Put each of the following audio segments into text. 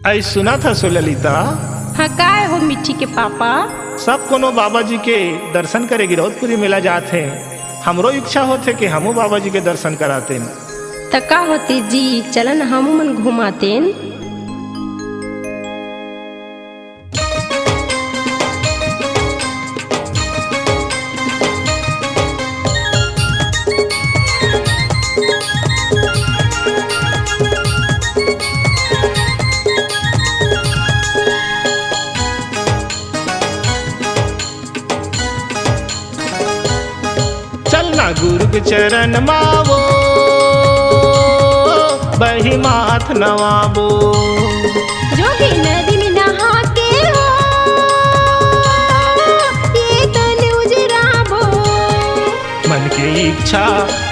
आई सुना था सुललिता। हाँ काय हो मिट्टी के पापा। सब कोनो बाबा जी के दर्शन करे गिरौदपुरी मेला जाते। हमरो इच्छा होते कि हमू बाबा जी के दर्शन कराते। तका होते जी चलन हम मन घुमातेन। चलना गुरु के चरण मावो बही माथ नवाबो। जोगी नदी में नहा के हो ये तन उजराबो। मन के इच्छा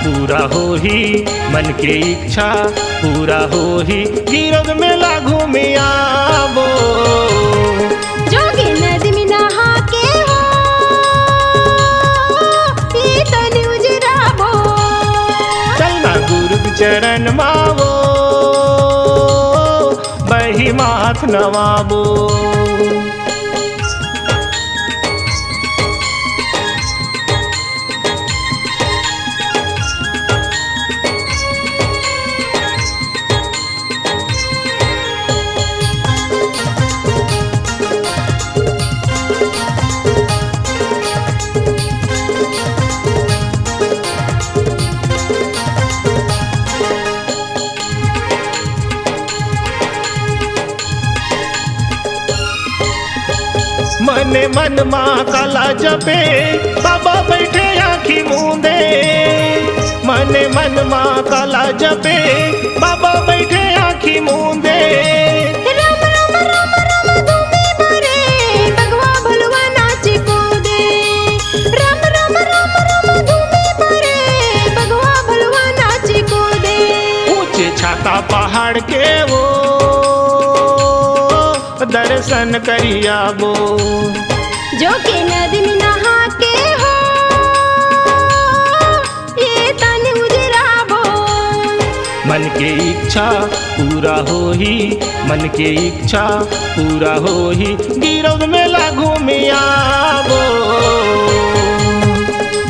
पूरा हो ही, मन के इच्छा पूरा हो ही, गिरद मेला घूमे आवो। जोगी नदी में नहा के हो ये तन उजराबो। चलना गुरु के चरण मावो बही माथ नवाबो। मने मन माँ काला जपे बाबा बैठे आँखी मूंदे। मने मन माँ काला जपे बाबा बैठे आँखी मूंदे। राम राम राम राम धूमी भरे भगवा भलवा नाच कूदे। राम राम राम राम धूमी भरे भगवा भलवा नाच कूदे। ऊंचे छाता पहाड़ के वो दर्शन करियाबो। जो के नदी में नहा के हो ये तन उजराबो। मन के इच्छा पूरा हो ही, मन के इच्छा पूरा हो ही, गिरौद मेला घूमे आवो।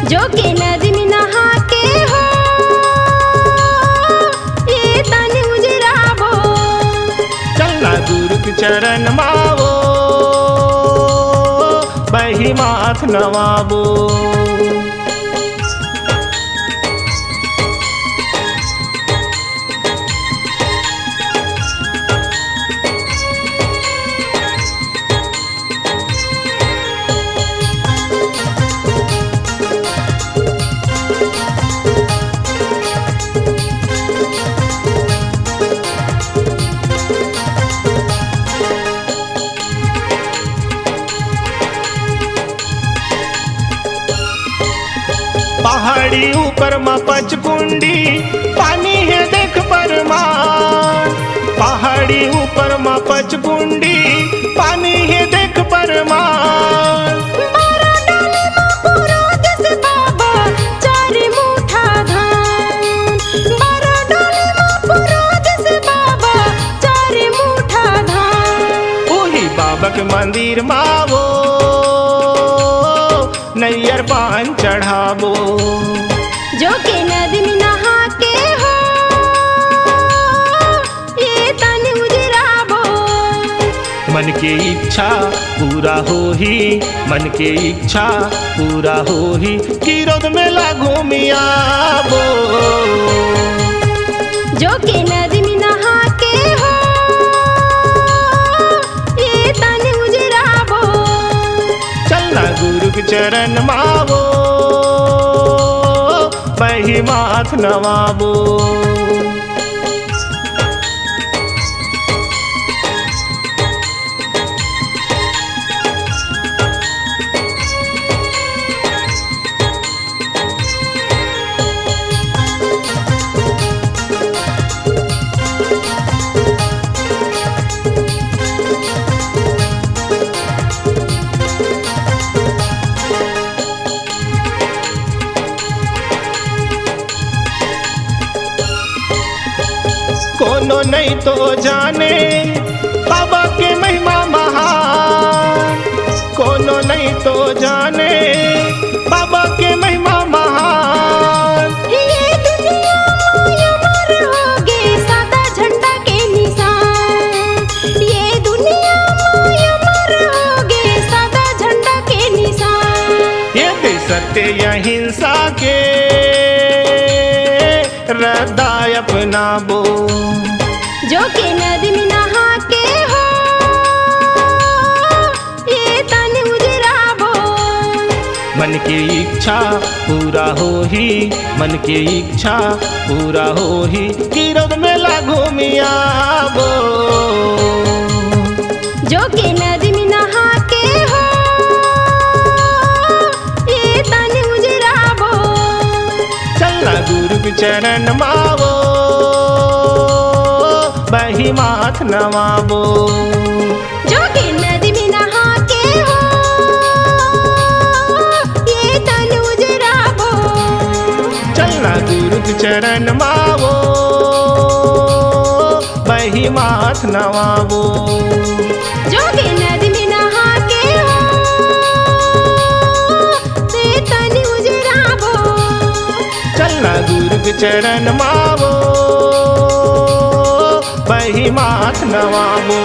जो के नदी में नहा के हो ये तन उजराबो। चलना गुरु के चरण मावो बही माथ नवाबो। पहाड़ी ऊपर माँ पचकुंडी पानी है देख परमार। पहाड़ी ऊपर माँ पचकुंडी पानी है देख परमार। बारा डाले माँ पूरा दस बाबा चारी मुठा धान। बारा डाले माँ पूरा दस बाबा चारी मुठा धान। ओही बाबा के मंदिर मावो नैयर पान चढ़ावो। जो के नदी में नहा के हो ये तन उजराबो। मन के इच्छा पूरा हो ही, मन के इच्छा पूरा हो ही, गिरौद मेला घूमी आवो। जो के नदी में नहा के हो ये तन उजराबो। चलना गुरु के चरण मावो बही माथ नवाबो। कोनो नहीं तो जाने बाबा के महिमा महान कोनो नहीं तो जाने बाबा के महिमा महान ये दुनिया माया मर होगे सादा झंडा के निशान ये दुनिया माया मर होगे सादा झंडा के निशान ये देश सत्य या हिंसा के हृदय अपनाबो जो के नदी में नहा के हो ये तन उजराबो मन की इच्छा पूरा हो ही मन की इच्छा पूरा हो ही गिरद में लागू मियाबो जो के नदी में नहा के हो ये तन उजराबो चलना गुरु के चरण मावो बही माथ नवाबो जो के नदी में नहा के हो ये तन उजराबो चलना गुरु के चरण मावो बही माथ नवाबो जो के नदी में नहा के हो ये तन उजराबो चलना गुरु के चरण मावो बही माथ नवाबो।